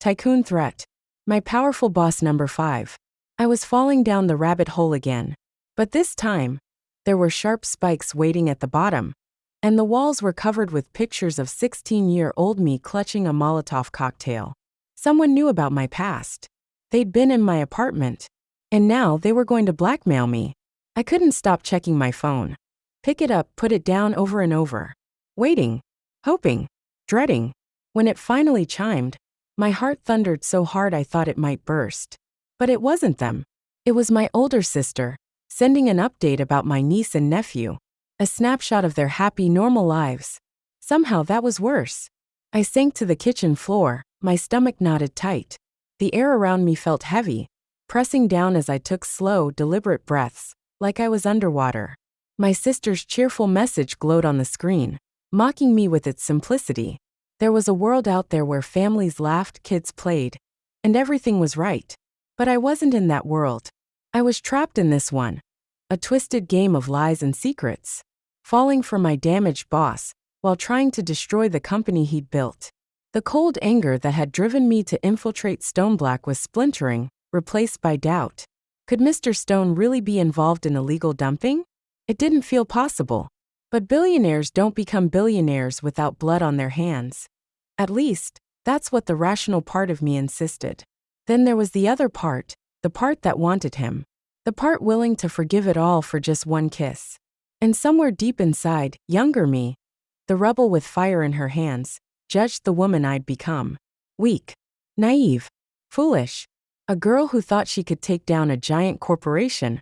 Tycoon threat. My powerful boss number 5. I was falling down the rabbit hole again. But this time, there were sharp spikes waiting at the bottom, and the walls were covered with pictures of 16-year-old me clutching a Molotov cocktail. Someone knew about my past. They'd been in my apartment, and now they were going to blackmail me. I couldn't stop checking my phone. Pick it up, put it down over and over. Waiting, hoping, dreading. When it finally chimed, my heart thundered so hard I thought it might burst. But it wasn't them. It was my older sister, sending an update about my niece and nephew. A snapshot of their happy, normal lives. Somehow that was worse. I sank to the kitchen floor, my stomach knotted tight. The air around me felt heavy, pressing down as I took slow, deliberate breaths, like I was underwater. My sister's cheerful message glowed on the screen, mocking me with its simplicity. There was a world out there where families laughed, kids played, and everything was right. But I wasn't in that world. I was trapped in this one. A twisted game of lies and secrets. Falling for my damaged boss, while trying to destroy the company he'd built. The cold anger that had driven me to infiltrate Stone Black was splintering, replaced by doubt. Could Mr. Stone really be involved in illegal dumping? It didn't feel possible. But billionaires don't become billionaires without blood on their hands. At least, that's what the rational part of me insisted. Then there was the other part, the part that wanted him. The part willing to forgive it all for just one kiss. And somewhere deep inside, younger me, the rebel with fire in her hands, judged the woman I'd become. Weak, naive, foolish. A girl who thought she could take down a giant corporation,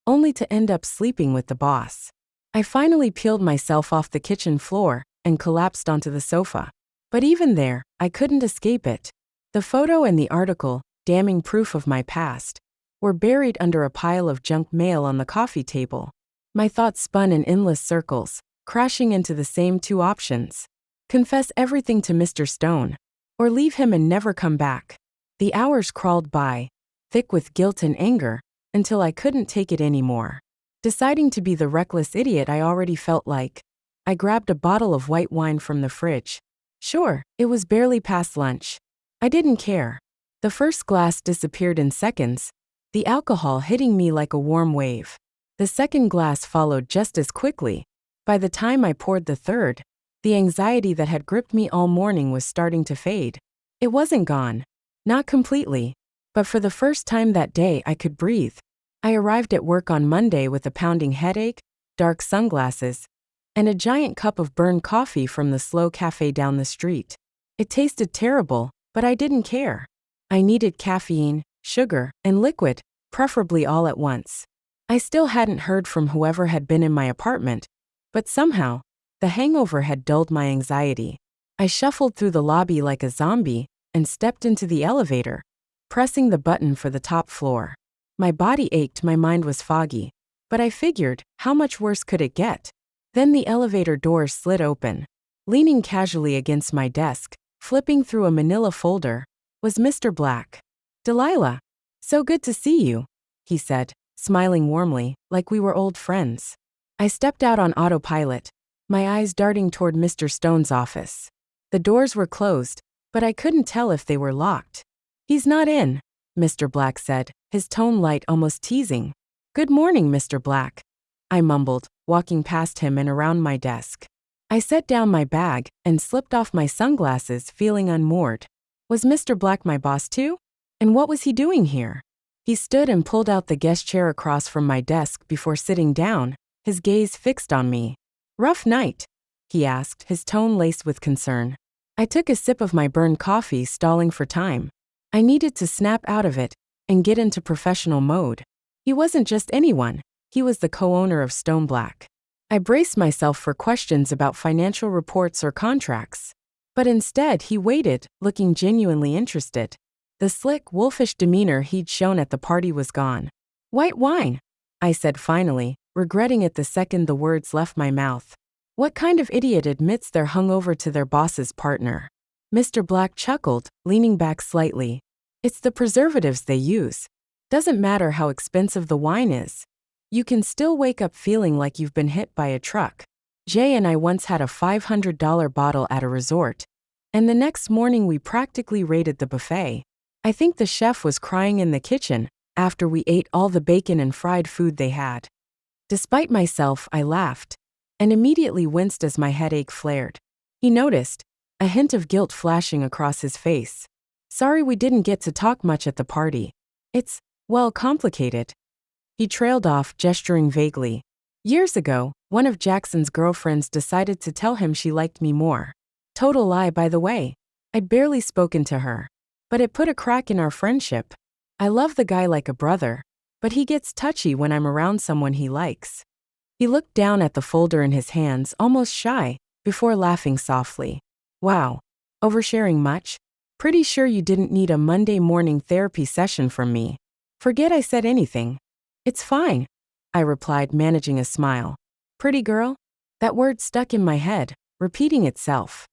only to end up sleeping with the boss. I finally peeled myself off the kitchen floor and collapsed onto the sofa. But even there, I couldn't escape it. The photo and the article, damning proof of my past, were buried under a pile of junk mail on the coffee table. My thoughts spun in endless circles, crashing into the same two options. Confess everything to Mr. Stone, or leave him and never come back. The hours crawled by, thick with guilt and anger, until I couldn't take it anymore. Deciding to be the reckless idiot I already felt like, I grabbed a bottle of white wine from the fridge. Sure, it was barely past lunch. I didn't care. The first glass disappeared in seconds, the alcohol hitting me like a warm wave. The second glass followed just as quickly. By the time I poured the third, the anxiety that had gripped me all morning was starting to fade. It wasn't gone. Not completely. But for the first time that day I could breathe. I arrived at work on Monday with a pounding headache, dark sunglasses, and a giant cup of burned coffee from the slow cafe down the street. It tasted terrible, but I didn't care. I needed caffeine, sugar, and liquid, preferably all at once. I still hadn't heard from whoever had been in my apartment, but somehow, the hangover had dulled my anxiety. I shuffled through the lobby like a zombie and stepped into the elevator, pressing the button for the top floor. My body ached, my mind was foggy, but I figured, how much worse could it get? Then the elevator doors slid open. Leaning casually against my desk, flipping through a manila folder, was Mr. Black. "Delilah, so good to see you," he said, smiling warmly, like we were old friends. I stepped out on autopilot, my eyes darting toward Mr. Stone's office. The doors were closed, but I couldn't tell if they were locked. "He's not in," Mr. Black said, his tone light, almost teasing. "Good morning, Mr. Black," I mumbled, walking past him and around my desk. I set down my bag and slipped off my sunglasses, feeling unmoored. Was Mr. Black my boss too? And what was he doing here? He stood and pulled out the guest chair across from my desk before sitting down, his gaze fixed on me. "Rough night?" he asked, his tone laced with concern. I took a sip of my burned coffee, stalling for time. I needed to snap out of it and get into professional mode. He wasn't just anyone, he was the co-owner of Stone Black. I braced myself for questions about financial reports or contracts. But instead he waited, looking genuinely interested. The slick, wolfish demeanor he'd shown at the party was gone. "White wine," I said finally, regretting it the second the words left my mouth. What kind of idiot admits they're hungover to their boss's partner? Mr. Black chuckled, leaning back slightly. "It's the preservatives they use. Doesn't matter how expensive the wine is. You can still wake up feeling like you've been hit by a truck. Jay and I once had a $500 bottle at a resort, And the next morning we practically raided the buffet. I think the chef was crying in the kitchen after we ate all the bacon and fried food they had. Despite myself, I laughed and immediately winced as my headache flared. He noticed, a hint of guilt flashing across his face. Sorry we didn't get to talk much at the party. It's, well, complicated. He trailed off, gesturing vaguely. Years ago, one of Jackson's girlfriends decided to tell him she liked me more. Total lie, by the way. I'd barely spoken to her. But it put a crack in our friendship. I love the guy like a brother, but he gets touchy when I'm around someone he likes. He looked down at the folder in his hands, almost shy, before laughing softly. Wow. Oversharing much? Pretty sure you didn't need a Monday morning therapy session from me. Forget I said anything. It's fine, I replied, managing a smile. Pretty girl? That word stuck in my head, repeating itself.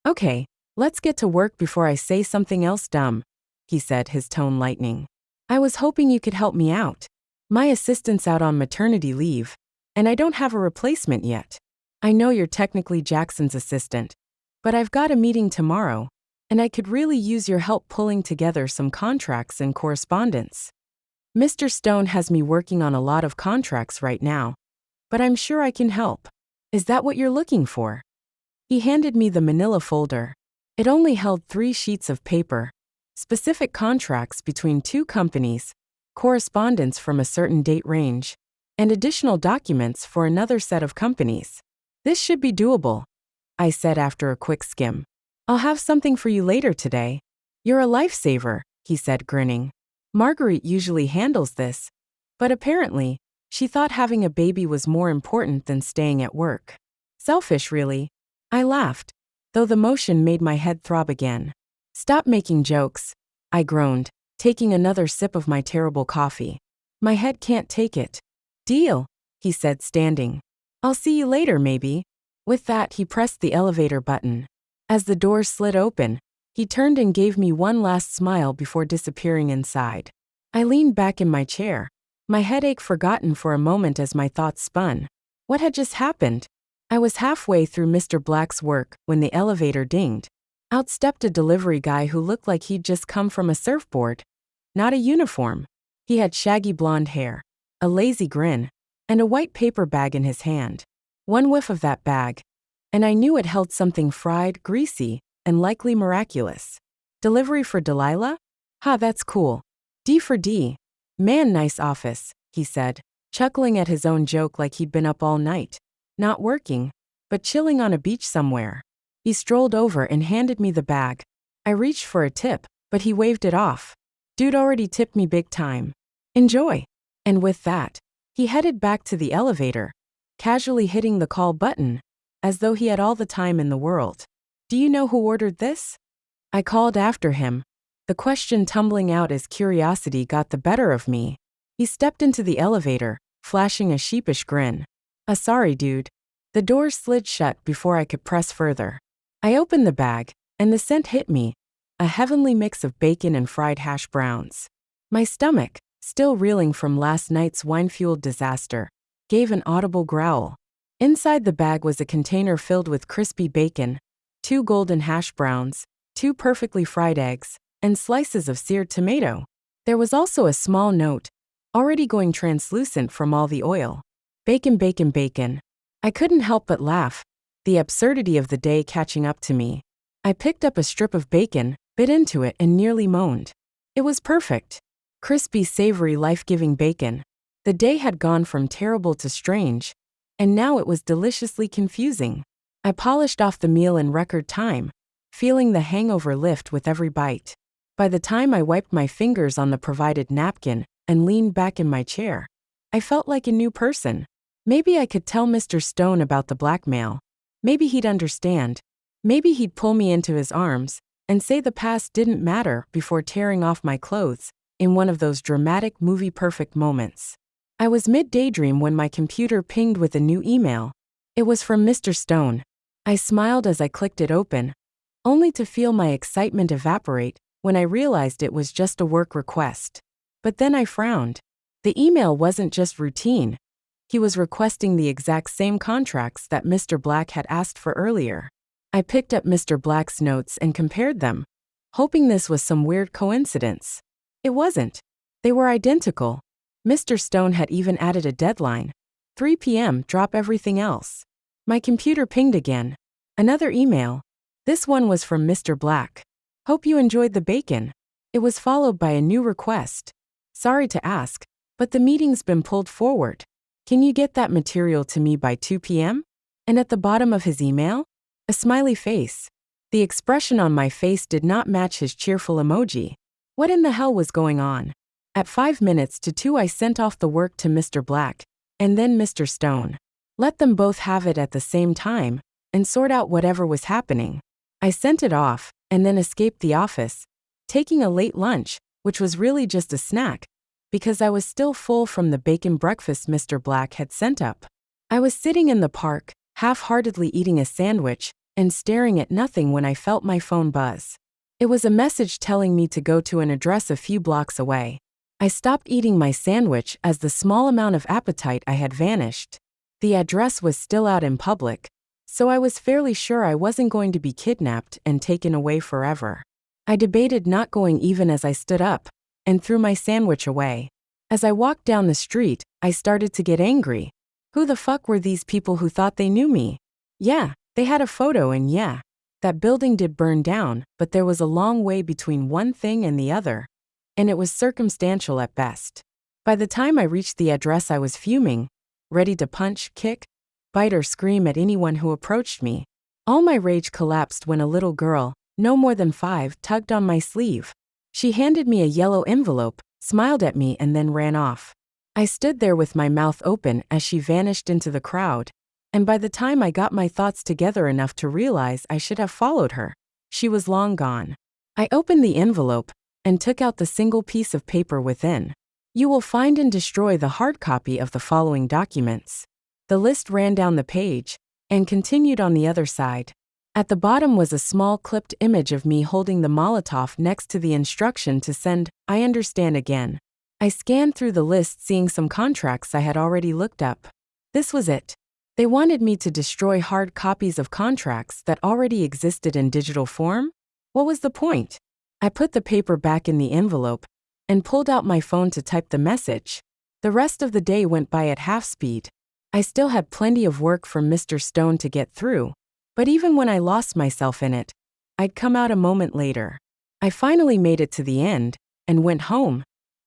Okay, let's get to work before I say something else dumb, he said, his tone lightening. I was hoping you could help me out. My assistant's out on maternity leave, and I don't have a replacement yet. I know you're technically Jackson's assistant, but I've got a meeting tomorrow, and I could really use your help pulling together some contracts and correspondence. Mr. Stone has me working on a lot of contracts right now, but I'm sure I can help. Is that what you're looking for? He handed me the manila folder. It only held 3 sheets of paper, specific contracts between 2 companies, correspondence from a certain date range, and additional documents for another set of companies. This should be doable, I said after a quick skim. I'll have something for you later today. You're a lifesaver, he said, grinning. Marguerite usually handles this, but apparently, she thought having a baby was more important than staying at work. Selfish, really. I laughed, though the motion made my head throb again. Stop making jokes, I groaned, taking another sip of my terrible coffee. My head can't take it. Deal, he said, standing. I'll see you later, maybe. With that, he pressed the elevator button. As the door slid open, he turned and gave me one last smile before disappearing inside. I leaned back in my chair, my headache forgotten for a moment as my thoughts spun. What had just happened? I was halfway through Mr. Black's work when the elevator dinged. Out stepped a delivery guy who looked like he'd just come from a surfboard. Not a uniform. He had shaggy blonde hair, a lazy grin, and a white paper bag in his hand. One whiff of that bag, and I knew it held something fried, greasy, and likely miraculous. Delivery for Delilah? Ha, that's cool. D for D. Man, nice office, he said, chuckling at his own joke like he'd been up all night. Not working, but chilling on a beach somewhere. He strolled over and handed me the bag. I reached for a tip, but he waved it off. Dude already tipped me big time. Enjoy. And with that, he headed back to the elevator, casually hitting the call button, as though he had all the time in the world. Do you know who ordered this? I called after him, the question tumbling out as curiosity got the better of me. He stepped into the elevator, flashing a sheepish grin. Sorry, dude. The door slid shut before I could press further. I opened the bag, and the scent hit me, a heavenly mix of bacon and fried hash browns. My stomach, still reeling from last night's wine-fueled disaster, gave an audible growl. Inside the bag was a container filled with crispy bacon, 2 golden hash browns, 2 perfectly fried eggs, and slices of seared tomato. There was also a small note, already going translucent from all the oil. Bacon, bacon, bacon. I couldn't help but laugh, the absurdity of the day catching up to me. I picked up a strip of bacon, bit into it, and nearly moaned. It was perfect. Crispy, savory, life-giving bacon. The day had gone from terrible to strange, and now it was deliciously confusing. I polished off the meal in record time, feeling the hangover lift with every bite. By the time I wiped my fingers on the provided napkin and leaned back in my chair, I felt like a new person. Maybe I could tell Mr. Stone about the blackmail. Maybe he'd understand. Maybe he'd pull me into his arms and say the past didn't matter before tearing off my clothes in one of those dramatic movie-perfect moments. I was mid-daydream when my computer pinged with a new email. It was from Mr. Stone. I smiled as I clicked it open, only to feel my excitement evaporate when I realized it was just a work request. But then I frowned. The email wasn't just routine. He was requesting the exact same contracts that Mr. Black had asked for earlier. I picked up Mr. Black's notes and compared them, hoping this was some weird coincidence. It wasn't. They were identical. Mr. Stone had even added a deadline. 3 p.m. Drop everything else. My computer pinged again. Another email. This one was from Mr. Black. Hope you enjoyed the bacon. It was followed by a new request. Sorry to ask, but the meeting's been pulled forward. Can you get that material to me by 2 p.m.? And at the bottom of his email? A smiley face. The expression on my face did not match his cheerful emoji. What in the hell was going on? At 5 minutes to 2 I sent off the work to Mr. Black, and then Mr. Stone. Let them both have it at the same time, and sort out whatever was happening. I sent it off, and then escaped the office, taking a late lunch, which was really just a snack, because I was still full from the bacon breakfast Mr. Black had sent up. I was sitting in the park, half-heartedly eating a sandwich, and staring at nothing when I felt my phone buzz. It was a message telling me to go to an address a few blocks away. I stopped eating my sandwich as the small amount of appetite I had vanished. The address was still out in public, so I was fairly sure I wasn't going to be kidnapped and taken away forever. I debated not going even as I stood up, and threw my sandwich away. As I walked down the street, I started to get angry. Who the fuck were these people who thought they knew me? Yeah, they had a photo and yeah, that building did burn down, but there was a long way between one thing and the other, and it was circumstantial at best. By the time I reached the address I was fuming, ready to punch, kick, bite or scream at anyone who approached me. All my rage collapsed when a little girl, no more than 5, tugged on my sleeve. She handed me a yellow envelope, smiled at me and then ran off. I stood there with my mouth open as she vanished into the crowd, and by the time I got my thoughts together enough to realize I should have followed her, she was long gone. I opened the envelope and took out the single piece of paper within. You will find and destroy the hard copy of the following documents. The list ran down the page and continued on the other side. At the bottom was a small clipped image of me holding the Molotov next to the instruction to send, I understand again. I scanned through the list seeing some contracts I had already looked up. This was it. They wanted me to destroy hard copies of contracts that already existed in digital form? What was the point? I put the paper back in the envelope and pulled out my phone to type the message. The rest of the day went by at half speed. I still had plenty of work from Mr. Stone to get through, but even when I lost myself in it, I'd come out a moment later. I finally made it to the end and went home,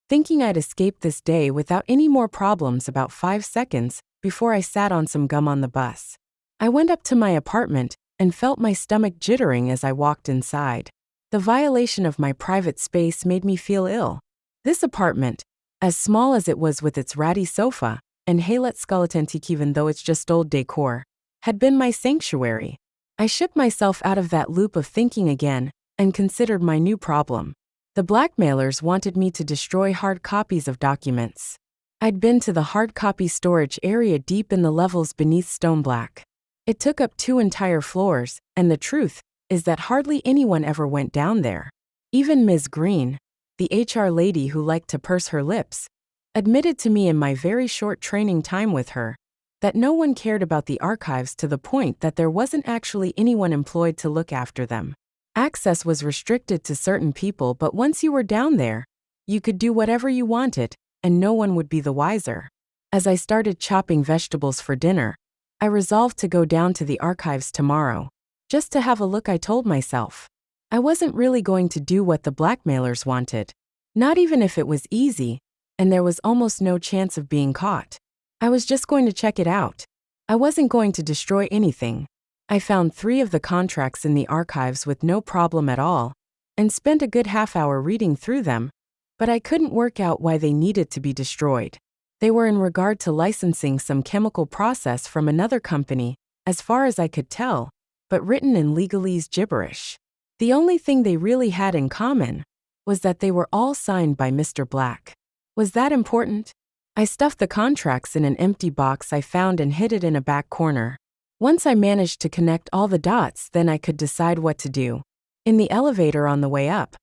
thinking I'd escaped this day without any more problems about 5 seconds before I sat on some gum on the bus. I went up to my apartment and felt my stomach jittering as I walked inside. The violation of my private space made me feel ill. This apartment, as small as it was with its ratty sofa and Halet skeletontique even though it's just old decor, had been my sanctuary. I shook myself out of that loop of thinking again and considered my new problem. The blackmailers wanted me to destroy hard copies of documents. I'd been to the hard copy storage area deep in the levels beneath Stone Black. It took up 2 entire floors, and the truth is that hardly anyone ever went down there. Even Ms. Green, the HR lady who liked to purse her lips, admitted to me in my very short training time with her that no one cared about the archives to the point that there wasn't actually anyone employed to look after them. Access was restricted to certain people, but once you were down there, you could do whatever you wanted, and no one would be the wiser. As I started chopping vegetables for dinner, I resolved to go down to the archives tomorrow, just to have a look. I told myself. I wasn't really going to do what the blackmailers wanted, not even if it was easy, and there was almost no chance of being caught. I was just going to check it out. I wasn't going to destroy anything. I found 3 of the contracts in the archives with no problem at all, and spent a good half-hour reading through them, but I couldn't work out why they needed to be destroyed. They were in regard to licensing some chemical process from another company, as far as I could tell, but written in legalese gibberish. The only thing they really had in common was that they were all signed by Mr. Black. Was that important? I stuffed the contracts in an empty box I found and hid it in a back corner. Once I managed to connect all the dots, then I could decide what to do. In the elevator on the way up,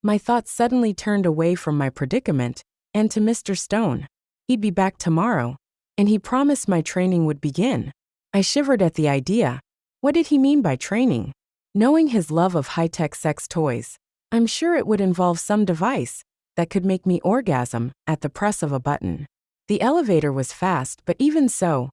my thoughts suddenly turned away from my predicament and to Mr. Stone. He'd be back tomorrow, and he promised my training would begin. I shivered at the idea, What did he mean by training? Knowing his love of high-tech sex toys, I'm sure it would involve some device that could make me orgasm at the press of a button. The elevator was fast, but even so,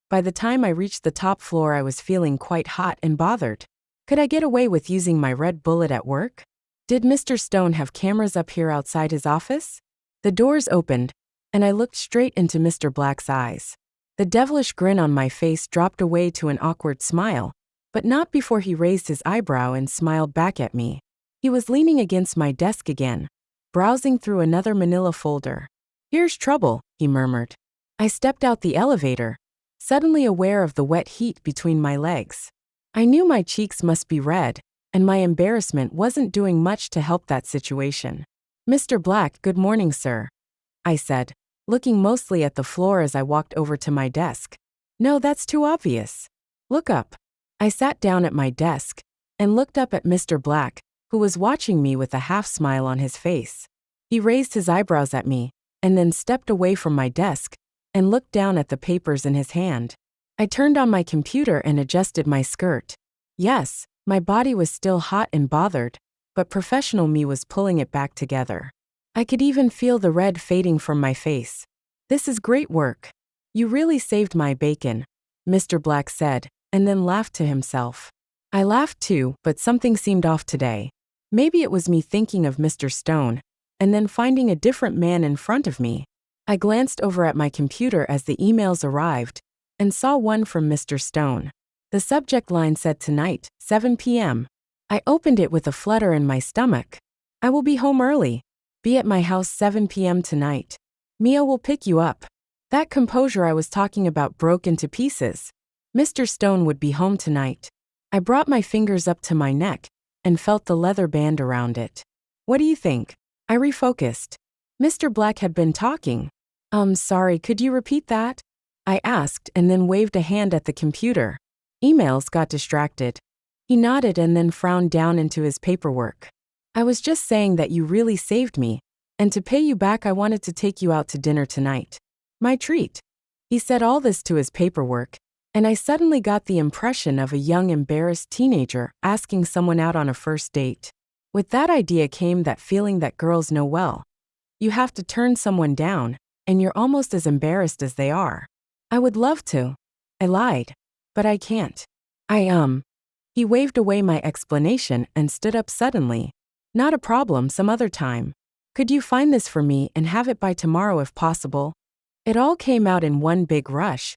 by the time I reached the top floor I was feeling quite hot and bothered. Could I get away with using my Red Bullet at work? Did Mr. Stone have cameras up here outside his office? The doors opened, and I looked straight into Mr. Black's eyes. The devilish grin on my face dropped away to an awkward smile, but not before he raised his eyebrow and smiled back at me. He was leaning against my desk again, browsing through another manila folder. "Here's trouble," he murmured. I stepped out the elevator, suddenly aware of the wet heat between my legs. I knew my cheeks must be red, and my embarrassment wasn't doing much to help that situation. "Mr. Black, good morning, sir," I said, looking mostly at the floor as I walked over to my desk. "No, that's too obvious. Look up." I sat down at my desk and looked up at Mr. Black, who was watching me with a half-smile on his face. He raised his eyebrows at me, and then stepped away from my desk and looked down at the papers in his hand. I turned on my computer and adjusted my skirt. Yes, my body was still hot and bothered, but professional me was pulling it back together. I could even feel the red fading from my face. "This is great work. You really saved my bacon," Mr. Black said, and then laughed to himself. I laughed too, but something seemed off today. Maybe it was me thinking of Mr. Stone, and then finding a different man in front of me. I glanced over at my computer as the emails arrived, and saw one from Mr. Stone. The subject line said tonight, 7 p.m. I opened it with a flutter in my stomach. "I will be home early. Be at my house 7 p.m. tonight. Mia will pick you up." That composure I was talking about broke into pieces. Mr. Stone would be home tonight. I brought my fingers up to my neck and felt the leather band around it. "What do you think?" I refocused. Mr. Black had been talking. Sorry, could you repeat that?" I asked and then waved a hand at the computer. Emails got distracted. He nodded and then frowned down into his paperwork. "I was just saying that you really saved me, and to pay you back I wanted to take you out to dinner tonight. My treat." He said all this to his paperwork, and I suddenly got the impression of a young embarrassed teenager asking someone out on a first date. With that idea came that feeling that girls know well. You have to turn someone down, and you're almost as embarrassed as they are. "I would love to." I lied. "But I can't." He waved away my explanation and stood up suddenly. "Not a problem, some other time. Could you find this for me and have it by tomorrow if possible?" It all came out in one big rush,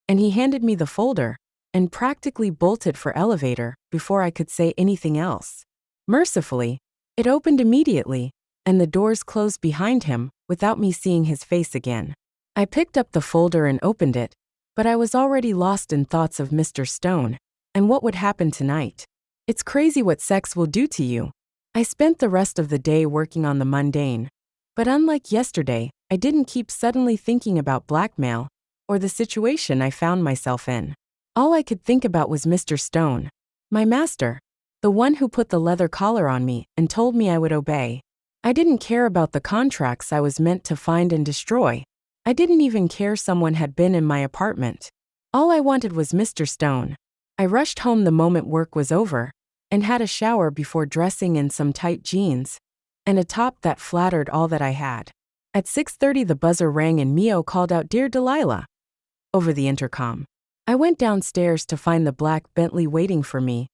and he handed me the folder and practically bolted for elevator before I could say anything else. Mercifully, it opened immediately, and the doors closed behind him without me seeing his face again. I picked up the folder and opened it, but I was already lost in thoughts of Mr. Stone and what would happen tonight. It's crazy what sex will do to you. I spent the rest of the day working on the mundane, but unlike yesterday, I didn't keep suddenly thinking about blackmail or the situation I found myself in. All I could think about was Mr. Stone, my master, the one who put the leather collar on me and told me I would obey. I didn't care about the contracts I was meant to find and destroy. I didn't even care someone had been in my apartment. All I wanted was Mr. Stone. I rushed home the moment work was over, and had a shower before dressing in some tight jeans and a top that flattered all that I had. At 6:30 the buzzer rang and Mio called out, "Dear Delilah," over the intercom. I went downstairs to find the black Bentley waiting for me,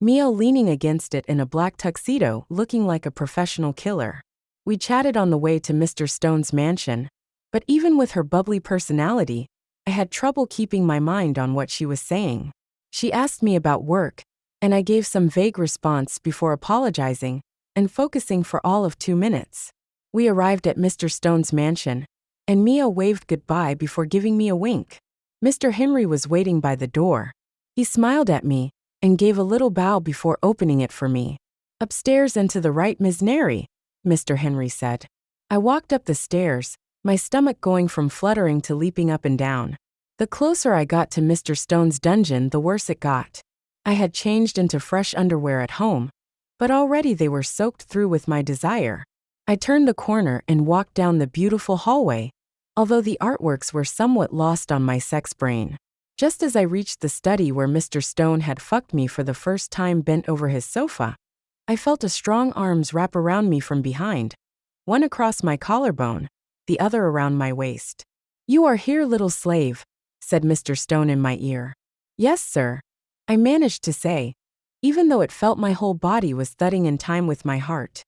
Mio leaning against it in a black tuxedo looking like a professional killer. We chatted on the way to Mr. Stone's mansion, but even with her bubbly personality, I had trouble keeping my mind on what she was saying. She asked me about work, and I gave some vague response before apologizing and focusing for all of 2 minutes. We arrived at Mr. Stone's mansion, and Mio waved goodbye before giving me a wink. Mr. Henry was waiting by the door. He smiled at me and gave a little bow before opening it for me. "Upstairs and to the right, Ms. Neri," Mr. Henry said. I walked up the stairs, my stomach going from fluttering to leaping up and down. The closer I got to Mr. Stone's dungeon, the worse it got. I had changed into fresh underwear at home, but already they were soaked through with my desire. I turned the corner and walked down the beautiful hallway, although the artworks were somewhat lost on my sex brain. Just as I reached the study where Mr. Stone had fucked me for the first time bent over his sofa, I felt a strong arms wrap around me from behind, one across my collarbone, the other around my waist. "You are here, little slave," said Mr. Stone in my ear. "Yes, sir," I managed to say, even though it felt my whole body was thudding in time with my heart.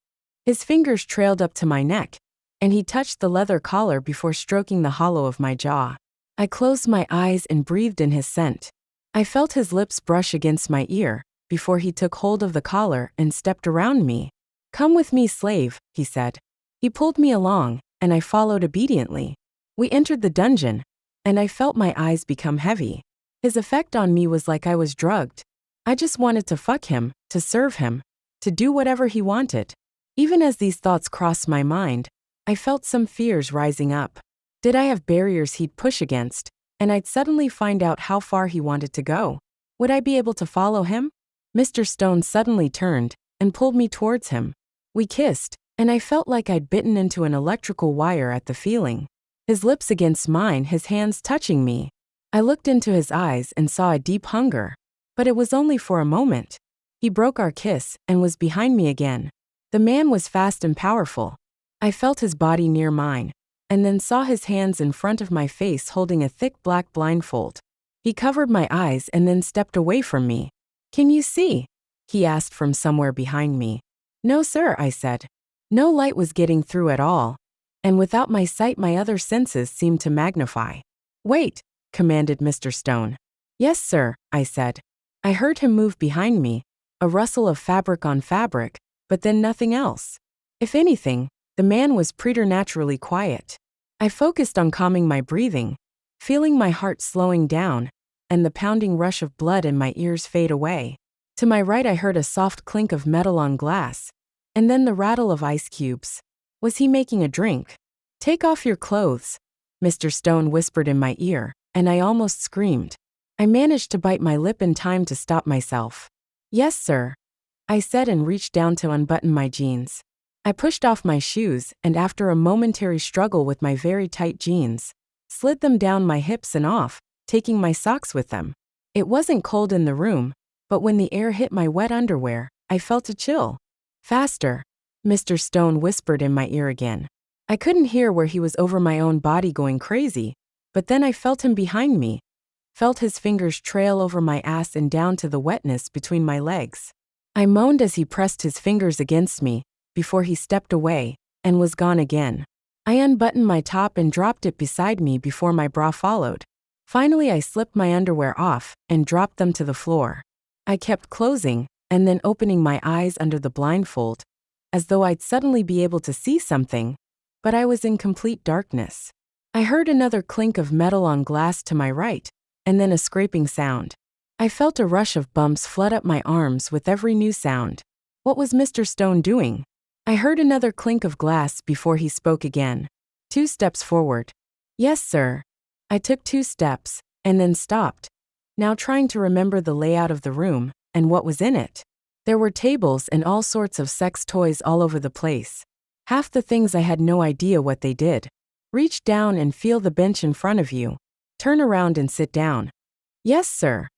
His fingers trailed up to my neck, and he touched the leather collar before stroking the hollow of my jaw. I closed my eyes and breathed in his scent. I felt his lips brush against my ear before he took hold of the collar and stepped around me. "Come with me, slave," he said. He pulled me along, and I followed obediently. We entered the dungeon, and I felt my eyes become heavy. His effect on me was like I was drugged. I just wanted to fuck him, to serve him, to do whatever he wanted. Even as these thoughts crossed my mind, I felt some fears rising up. Did I have barriers he'd push against, and I'd suddenly find out how far he wanted to go? Would I be able to follow him? Mr. Stone suddenly turned and pulled me towards him. We kissed, and I felt like I'd bitten into an electrical wire at the feeling. His lips against mine, his hands touching me. I looked into his eyes and saw a deep hunger. But it was only for a moment. He broke our kiss and was behind me again. The man was fast and powerful. I felt his body near mine, and then saw his hands in front of my face holding a thick black blindfold. He covered my eyes and then stepped away from me. "Can you see?" he asked from somewhere behind me. "No, sir," I said. No light was getting through at all, and without my sight my other senses seemed to magnify. "Wait," commanded Mr. Stone. "Yes, sir," I said. I heard him move behind me, a rustle of fabric on fabric, but then nothing else. If anything, the man was preternaturally quiet. I focused on calming my breathing, feeling my heart slowing down, and the pounding rush of blood in my ears fade away. To my right I heard a soft clink of metal on glass, and then the rattle of ice cubes. Was he making a drink? "Take off your clothes," Mr. Stone whispered in my ear, and I almost screamed. I managed to bite my lip in time to stop myself. "Yes, sir," I said and reached down to unbutton my jeans. I pushed off my shoes and after a momentary struggle with my very tight jeans, slid them down my hips and off, taking my socks with them. It wasn't cold in the room, but when the air hit my wet underwear, I felt a chill. "Faster," Mr. Stone whispered in my ear again. I couldn't hear where he was over my own body going crazy, but then I felt him behind me. Felt his fingers trail over my ass and down to the wetness between my legs. I moaned as he pressed his fingers against me, before he stepped away, and was gone again. I unbuttoned my top and dropped it beside me before my bra followed. Finally I slipped my underwear off, and dropped them to the floor. I kept closing, and then opening my eyes under the blindfold, as though I'd suddenly be able to see something, but I was in complete darkness. I heard another clink of metal on glass to my right, and then a scraping sound. I felt a rush of bumps flood up my arms with every new sound. What was Mr. Stone doing? I heard another clink of glass before he spoke again. 2 steps forward. "Yes, sir." I took 2 steps, and then stopped, now trying to remember the layout of the room, and what was in it. There were tables and all sorts of sex toys all over the place. Half the things I had no idea what they did. Reach down and feel the bench in front of you. Turn around and sit down. "Yes, sir,"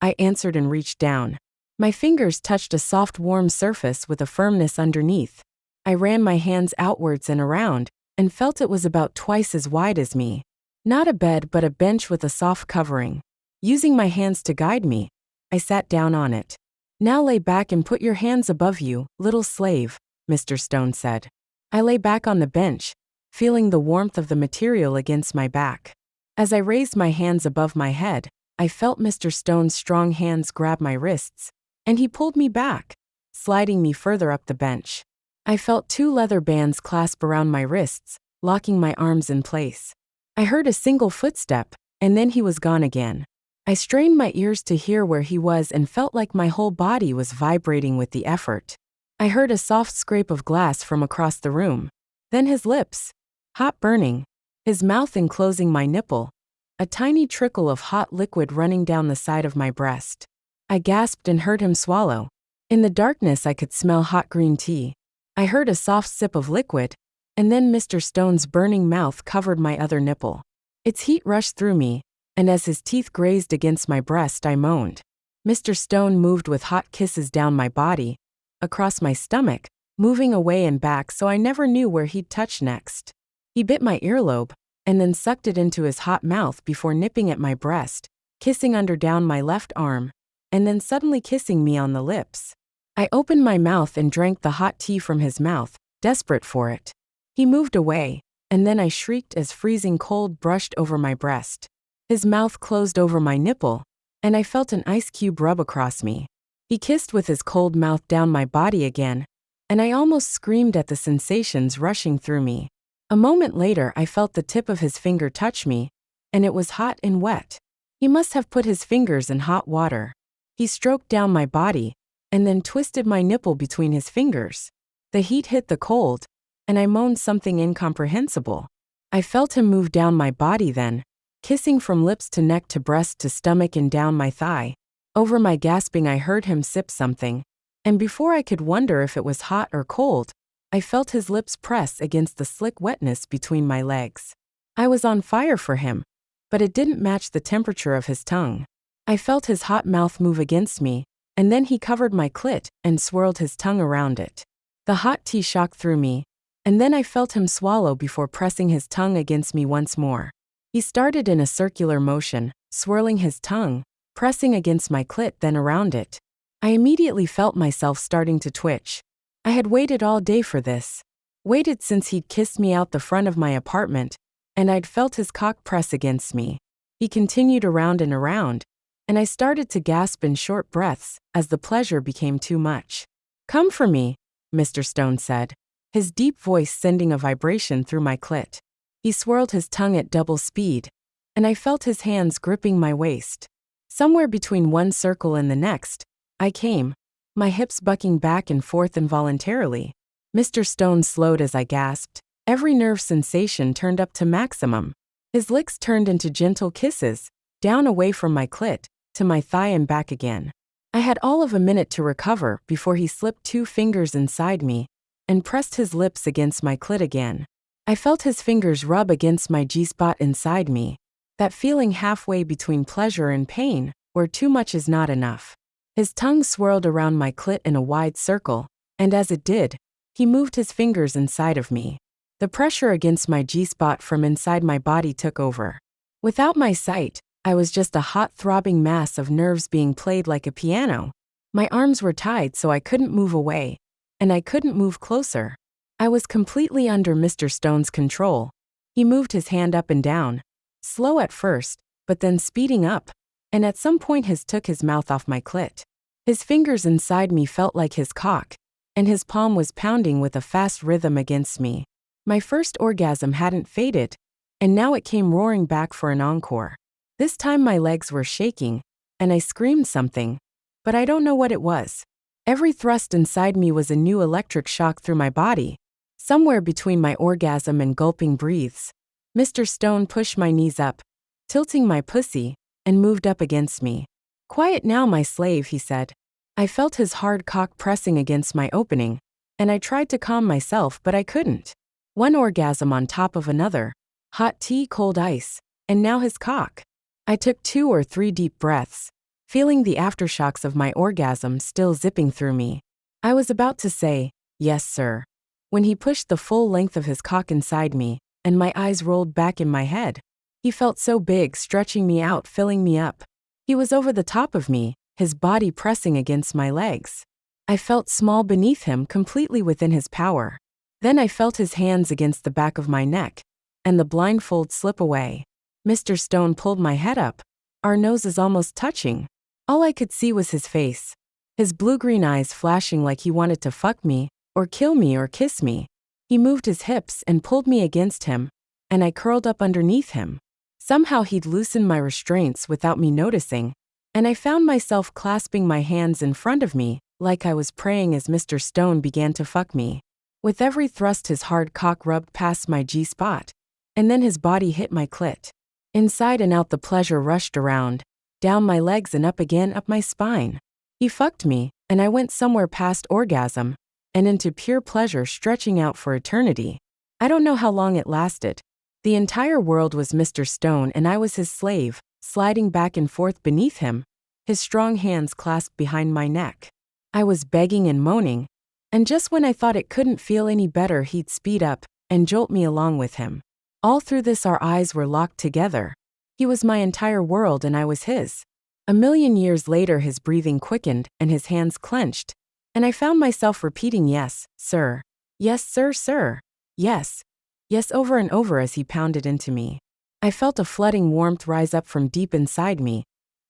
I answered and reached down. My fingers touched a soft warm surface with a firmness underneath. I ran my hands outwards and around, and felt it was about twice as wide as me. Not a bed but a bench with a soft covering. Using my hands to guide me, I sat down on it. "Now lay back and put your hands above you, little slave," Mr. Stone said. I lay back on the bench, feeling the warmth of the material against my back. As I raised my hands above my head, I felt Mr. Stone's strong hands grab my wrists, and he pulled me back, sliding me further up the bench. I felt 2 leather bands clasp around my wrists, locking my arms in place. I heard a single footstep, and then he was gone again. I strained my ears to hear where he was and felt like my whole body was vibrating with the effort. I heard a soft scrape of glass from across the room. Then his lips, hot burning, his mouth enclosing my nipple, a tiny trickle of hot liquid running down the side of my breast. I gasped and heard him swallow. In the darkness I could smell hot green tea. I heard a soft sip of liquid, and then Mr. Stone's burning mouth covered my other nipple. Its heat rushed through me, and as his teeth grazed against my breast, I moaned. Mr. Stone moved with hot kisses down my body, across my stomach, moving away and back so I never knew where he'd touch next. He bit my earlobe, and then sucked it into his hot mouth before nipping at my breast, kissing under down my left arm, and then suddenly kissing me on the lips. I opened my mouth and drank the hot tea from his mouth, desperate for it. He moved away, and then I shrieked as freezing cold brushed over my breast. His mouth closed over my nipple, and I felt an ice cube rub across me. He kissed with his cold mouth down my body again, and I almost screamed at the sensations rushing through me. A moment later, I felt the tip of his finger touch me, and it was hot and wet. He must have put his fingers in hot water. He stroked down my body, and then twisted my nipple between his fingers. The heat hit the cold, and I moaned something incomprehensible. I felt him move down my body then, kissing from lips to neck to breast to stomach and down my thigh. Over my gasping, I heard him sip something, and before I could wonder if it was hot or cold, I felt his lips press against the slick wetness between my legs. I was on fire for him, but it didn't match the temperature of his tongue. I felt his hot mouth move against me, and then he covered my clit and swirled his tongue around it. The hot tea shocked through me, and then I felt him swallow before pressing his tongue against me once more. He started in a circular motion, swirling his tongue, pressing against my clit then around it. I immediately felt myself starting to twitch. I had waited all day for this. Waited since he'd kissed me out the front of my apartment, and I'd felt his cock press against me. He continued around and around, and I started to gasp in short breaths as the pleasure became too much. "Come for me," Mr. Stone said, his deep voice sending a vibration through my clit. He swirled his tongue at double speed, and I felt his hands gripping my waist. Somewhere between one circle and the next, I came, my hips bucking back and forth involuntarily. Mr. Stone slowed as I gasped. Every nerve sensation turned up to maximum. His licks turned into gentle kisses, down away from my clit, to my thigh and back again. I had all of a minute to recover before he slipped 2 fingers inside me and pressed his lips against my clit again. I felt his fingers rub against my G-spot inside me, that feeling halfway between pleasure and pain, where too much is not enough. His tongue swirled around my clit in a wide circle, and as it did, he moved his fingers inside of me. The pressure against my G-spot from inside my body took over. Without my sight, I was just a hot throbbing mass of nerves being played like a piano. My arms were tied so I couldn't move away, and I couldn't move closer. I was completely under Mr. Stone's control. He moved his hand up and down, slow at first, but then speeding up, and at some point took his mouth off my clit. His fingers inside me felt like his cock, and his palm was pounding with a fast rhythm against me. My first orgasm hadn't faded, and now it came roaring back for an encore. This time my legs were shaking, and I screamed something, but I don't know what it was. Every thrust inside me was a new electric shock through my body, somewhere between my orgasm and gulping breaths. Mr. Stone pushed my knees up, tilting my pussy, and moved up against me. "Quiet now, my slave," he said. I felt his hard cock pressing against my opening, and I tried to calm myself, but I couldn't. One orgasm on top of another, hot tea, cold ice, and now his cock. I took 2 or 3 deep breaths, feeling the aftershocks of my orgasm still zipping through me. I was about to say, "Yes, sir," when he pushed the full length of his cock inside me, and my eyes rolled back in my head. He felt so big, stretching me out, filling me up. He was over the top of me, his body pressing against my legs. I felt small beneath him, completely within his power. Then I felt his hands against the back of my neck, and the blindfold slip away. Mr. Stone pulled my head up, our noses almost touching. All I could see was his face, his blue-green eyes flashing like he wanted to fuck me, or kill me, or kiss me. He moved his hips and pulled me against him, and I curled up underneath him. Somehow he'd loosened my restraints without me noticing, and I found myself clasping my hands in front of me, like I was praying as Mr. Stone began to fuck me. With every thrust his hard cock rubbed past my G-spot, and then his body hit my clit. Inside and out the pleasure rushed around, down my legs and up again, up my spine. He fucked me, and I went somewhere past orgasm, and into pure pleasure stretching out for eternity. I don't know how long it lasted. The entire world was Mr. Stone and I was his slave, sliding back and forth beneath him, his strong hands clasped behind my neck. I was begging and moaning, and just when I thought it couldn't feel any better, he'd speed up and jolt me along with him. All through this, our eyes were locked together. He was my entire world and I was his. A million years later, his breathing quickened and his hands clenched, and I found myself repeating, "Yes, sir. Yes, sir, sir. Yes. Yes," over and over as he pounded into me. I felt a flooding warmth rise up from deep inside me,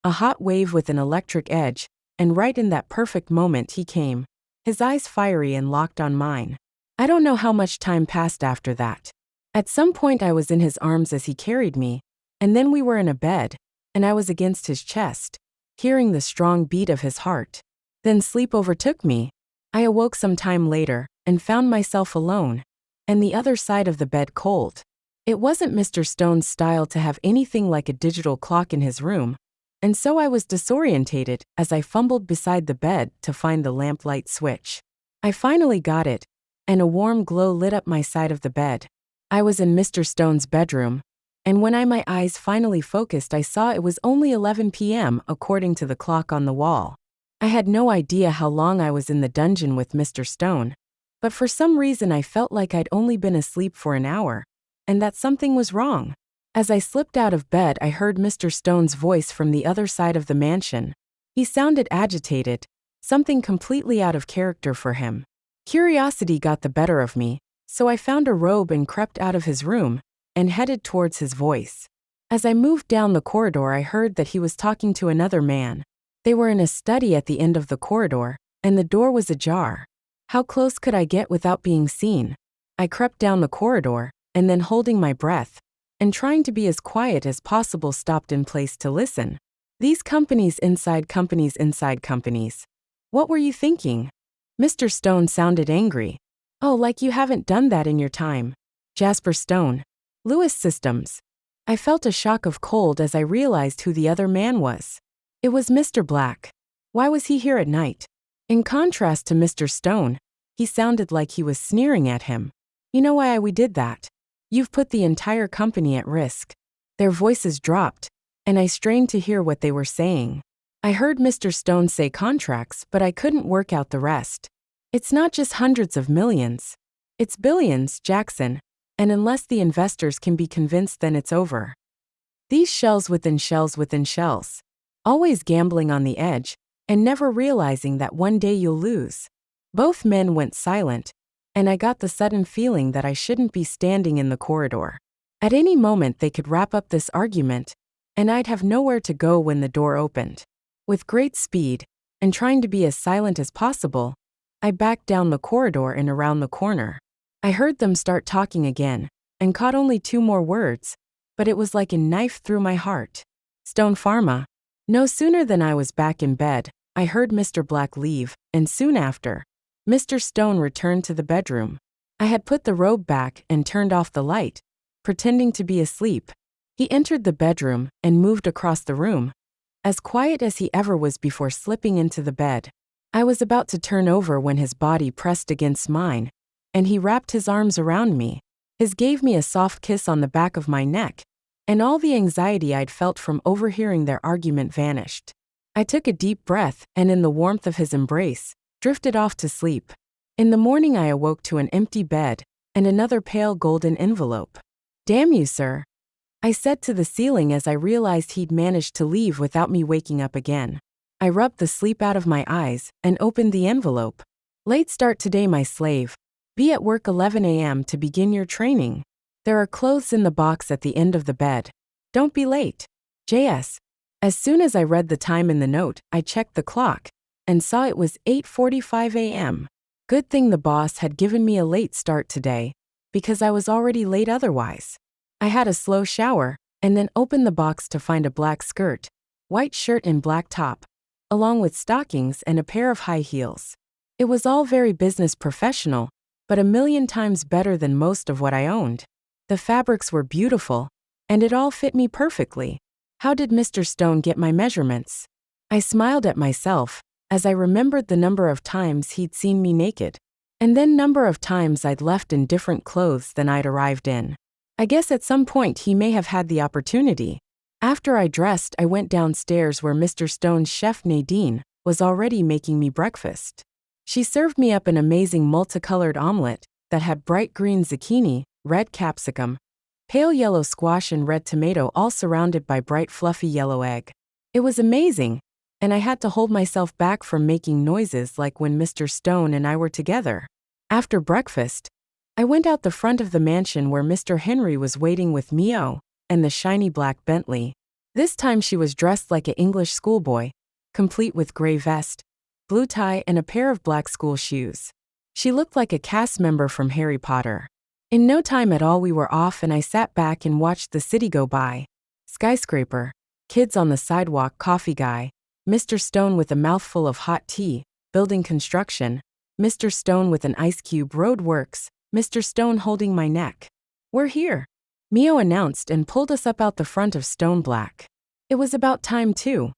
a hot wave with an electric edge, and right in that perfect moment he came, his eyes fiery and locked on mine. I don't know how much time passed after that. At some point I was in his arms as he carried me, and then we were in a bed, and I was against his chest, hearing the strong beat of his heart. Then sleep overtook me. I awoke some time later, and found myself alone, and the other side of the bed cold. It wasn't Mr. Stone's style to have anything like a digital clock in his room, and so I was disorientated as I fumbled beside the bed to find the lamplight switch. I finally got it, and a warm glow lit up my side of the bed. I was in Mr. Stone's bedroom, and when my eyes finally focused, I saw it was only 11 p.m. according to the clock on the wall. I had no idea how long I was in the dungeon with Mr. Stone, but for some reason I felt like I'd only been asleep for an hour, and that something was wrong. As I slipped out of bed, I heard Mr. Stone's voice from the other side of the mansion. He sounded agitated, something completely out of character for him. Curiosity got the better of me, so I found a robe and crept out of his room and headed towards his voice. As I moved down the corridor, I heard that he was talking to another man. They were in a study at the end of the corridor, and the door was ajar. How close could I get without being seen? I crept down the corridor, and then holding my breath, and trying to be as quiet as possible, stopped in place to listen. These companies inside companies inside companies. What were you thinking? Mr. Stone sounded angry. Oh, like you haven't done that in your time. Jasper Stone. Lewis Systems. I felt a shock of cold as I realized who the other man was. It was Mr. Black. Why was he here at night? In contrast to Mr. Stone, he sounded like he was sneering at him. You know why we did that? You've put the entire company at risk. Their voices dropped, and I strained to hear what they were saying. I heard Mr. Stone say contracts, but I couldn't work out the rest. It's not just hundreds of millions. It's billions, Jackson, and unless the investors can be convinced, then it's over. These shells within shells within shells. Always gambling on the edge, and never realizing that one day you'll lose. Both men went silent, and I got the sudden feeling that I shouldn't be standing in the corridor. At any moment they could wrap up this argument, and I'd have nowhere to go when the door opened. With great speed, and trying to be as silent as possible, I backed down the corridor and around the corner. I heard them start talking again, and caught only 2 more words, but it was like a knife through my heart. Stone Pharma. No sooner than I was back in bed, I heard Mr. Black leave, and soon after, Mr. Stone returned to the bedroom. I had put the robe back and turned off the light, pretending to be asleep. He entered the bedroom and moved across the room, as quiet as he ever was before slipping into the bed. I was about to turn over when his body pressed against mine, and he wrapped his arms around me. His gave me a soft kiss on the back of my neck, and all the anxiety I'd felt from overhearing their argument vanished. I took a deep breath, and in the warmth of his embrace, drifted off to sleep. In the morning I awoke to an empty bed, and another pale golden envelope. Damn you, sir, I said to the ceiling as I realized he'd managed to leave without me waking up again. I rubbed the sleep out of my eyes and opened the envelope. Late start today, my slave. Be at work 11 a.m. to begin your training. There are clothes in the box at the end of the bed. Don't be late. J.S. As soon as I read the time in the note, I checked the clock and saw it was 8:45 a.m. Good thing the boss had given me a late start today, because I was already late otherwise. I had a slow shower and then opened the box to find a black skirt, white shirt and black top, along with stockings and a pair of high heels. It was all very business professional, but a million times better than most of what I owned. The fabrics were beautiful, and it all fit me perfectly. How did Mr. Stone get my measurements? I smiled at myself, as I remembered the number of times he'd seen me naked, and then number of times I'd left in different clothes than I'd arrived in. I guess at some point he may have had the opportunity. After I dressed, I went downstairs where Mr. Stone's chef Nadine was already making me breakfast. She served me up an amazing multicolored omelet that had bright green zucchini, red capsicum, pale yellow squash and red tomato, all surrounded by bright fluffy yellow egg. It was amazing, and I had to hold myself back from making noises like when Mr. Stone and I were together. After breakfast, I went out the front of the mansion where Mr. Henry was waiting with Mio and the shiny black Bentley. This time she was dressed like an English schoolboy, complete with gray vest, blue tie and a pair of black school shoes. She looked like a cast member from Harry Potter. In no time at all we were off and I sat back and watched the city go by. Skyscraper, kids on the sidewalk, coffee guy, Mr. Stone with a mouthful of hot tea, building construction, Mr. Stone with an ice cube, road works, Mr. Stone holding my neck. "We're here," Mio announced and pulled us up out the front of Stone Black. It was about time too.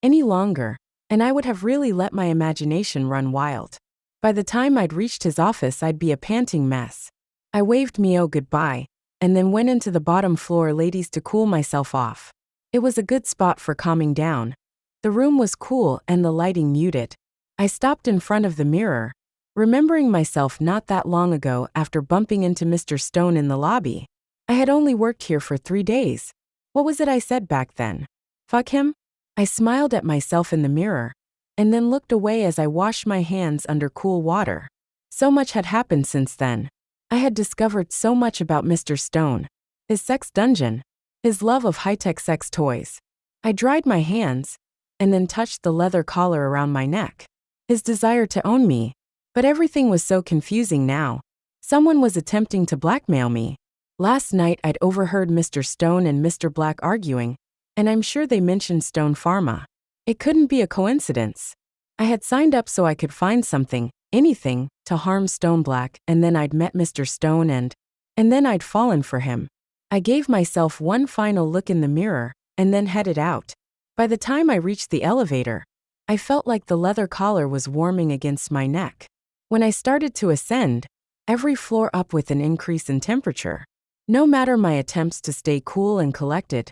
Any longer, and I would have really let my imagination run wild. By the time I'd reached his office, I'd be a panting mess. I waved Mio goodbye, and then went into the bottom floor ladies to cool myself off. It was a good spot for calming down. The room was cool and the lighting muted. I stopped in front of the mirror, remembering myself not that long ago after bumping into Mr. Stone in the lobby. I had only worked here for 3 days. What was it I said back then? Fuck him? I smiled at myself in the mirror, and then looked away as I washed my hands under cool water. So much had happened since then. I had discovered so much about Mr. Stone, his sex dungeon, his love of high-tech sex toys. I dried my hands, and then touched the leather collar around my neck. His desire to own me. But everything was so confusing now. Someone was attempting to blackmail me. Last night I'd overheard Mr. Stone and Mr. Black arguing, and I'm sure they mentioned Stone Pharma. It couldn't be a coincidence. I had signed up so I could find something, anything, to harm Stone Black, and then I'd met Mr. Stone and then I'd fallen for him. I gave myself one final look in the mirror, and then headed out. By the time I reached the elevator, I felt like the leather collar was warming against my neck. When I started to ascend, every floor up with an increase in temperature. No matter my attempts to stay cool and collected,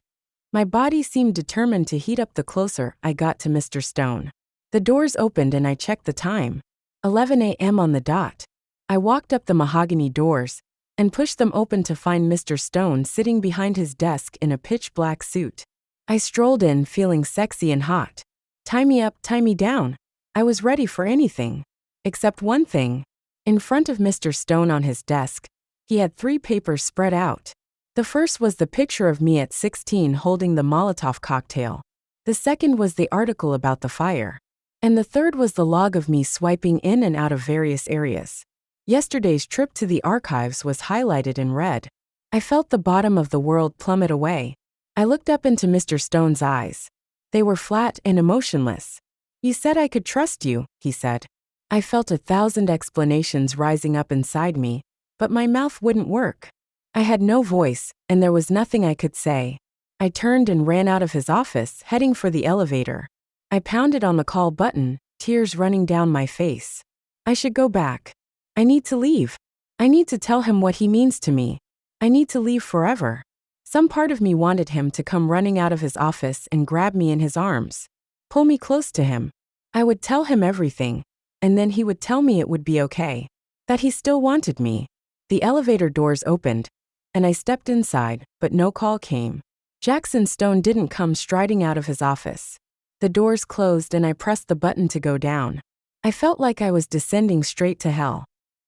my body seemed determined to heat up the closer I got to Mr. Stone. The doors opened and I checked the time. 11 a.m. on the dot. I walked up the mahogany doors and pushed them open to find Mr. Stone sitting behind his desk in a pitch black suit. I strolled in feeling sexy and hot. Tie me up, tie me down. I was ready for anything. Except one thing. In front of Mr. Stone on his desk, he had 3 papers spread out. The first was the picture of me at 16 holding the Molotov cocktail. The second was the article about the fire. And the third was the log of me swiping in and out of various areas. Yesterday's trip to the archives was highlighted in red. I felt the bottom of the world plummet away. I looked up into Mr. Stone's eyes. They were flat and emotionless. "You said I could trust you," he said. I felt 1,000 explanations rising up inside me, but my mouth wouldn't work. I had no voice, and there was nothing I could say. I turned and ran out of his office, heading for the elevator. I pounded on the call button, tears running down my face. I should go back. I need to leave. I need to tell him what he means to me. I need to leave forever. Some part of me wanted him to come running out of his office and grab me in his arms, pull me close to him. I would tell him everything, and then he would tell me it would be okay, that he still wanted me. The elevator doors opened, and I stepped inside, but no call came. Jackson Stone didn't come striding out of his office. The doors closed and I pressed the button to go down. I felt like I was descending straight to hell.